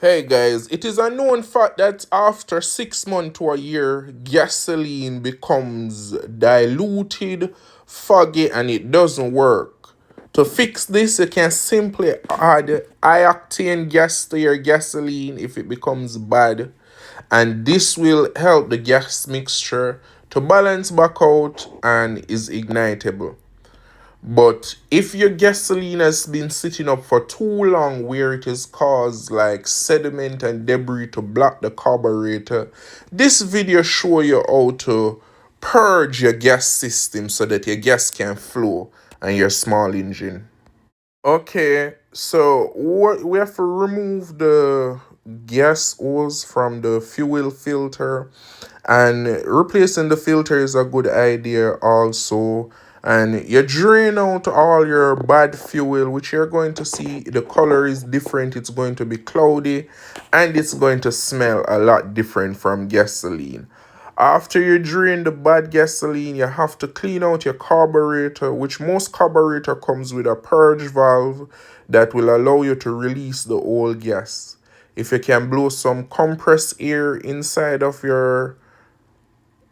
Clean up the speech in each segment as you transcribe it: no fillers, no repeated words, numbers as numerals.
Hey guys, it is a known fact that after 6 months to a year, gasoline becomes diluted, foggy, and it doesn't work. To fix this, you can simply add high octane gas to your gasoline if it becomes bad, and this will help the gas mixture to balance back out and is ignitable. But if your gasoline has been sitting up for too long where it has caused like sediment and debris to block the carburetor, this video show you how to purge your gas system so that your gas can flow and your small engine. Okay, so what we have to remove the gas hose from the fuel filter, and replacing the filter is a good idea also. And you drain out all your bad fuel, which you're going to see the color is different, it's going to be cloudy, and it's going to smell a lot different from gasoline. After you drain the bad gasoline, you have to clean out your carburetor, which most carburetor comes with a purge valve that will allow you to release the old gas. If you can blow some compressed air inside of your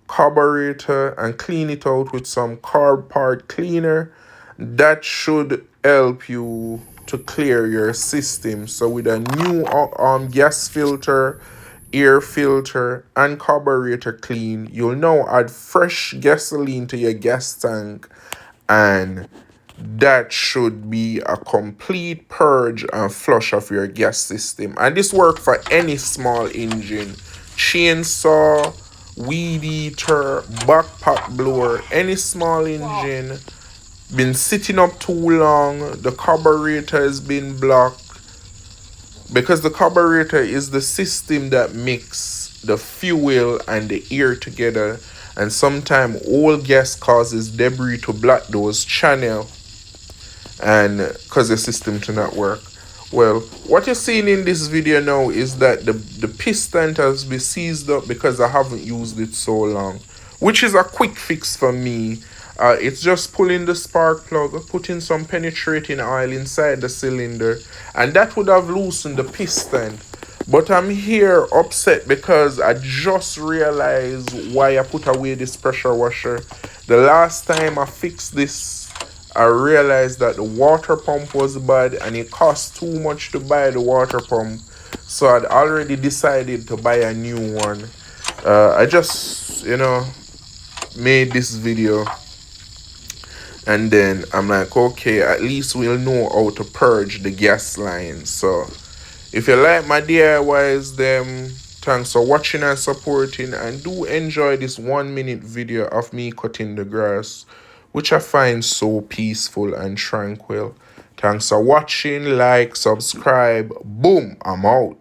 carburetor and clean it out with some carb part cleaner, that should help you to clear your system. So with a new gas filter, air filter, and carburetor clean, you'll now add fresh gasoline to your gas tank, and that should be a complete purge and flush of your gas system. And this works for any small engine, chainsaw, weed eater, backpack blower, any small engine been sitting up too long, the carburetor has been blocked, because the carburetor is the system that mix the fuel and the air together, and sometimes old gas causes debris to block those channels and cause the system to not work. Well, what you're seeing in this video now is that the piston has been seized up because I haven't used it so long, which is a quick fix for me. It's just pulling the spark plug, putting some penetrating oil inside the cylinder, and that would have loosened the piston. But I'm here upset because I just realized why I put away this pressure washer. The last time I fixed this, I realized that the water pump was bad and it cost too much to buy the water pump. So I'd already decided to buy a new one. I just, made this video, and then I'm like, okay, at least we'll know how to purge the gas line. So if you like my DIYs, them, thanks for watching and supporting, and do enjoy this 1 minute video of me cutting the grass, which I find so peaceful and tranquil. Thanks for watching, like, subscribe, boom, I'm out.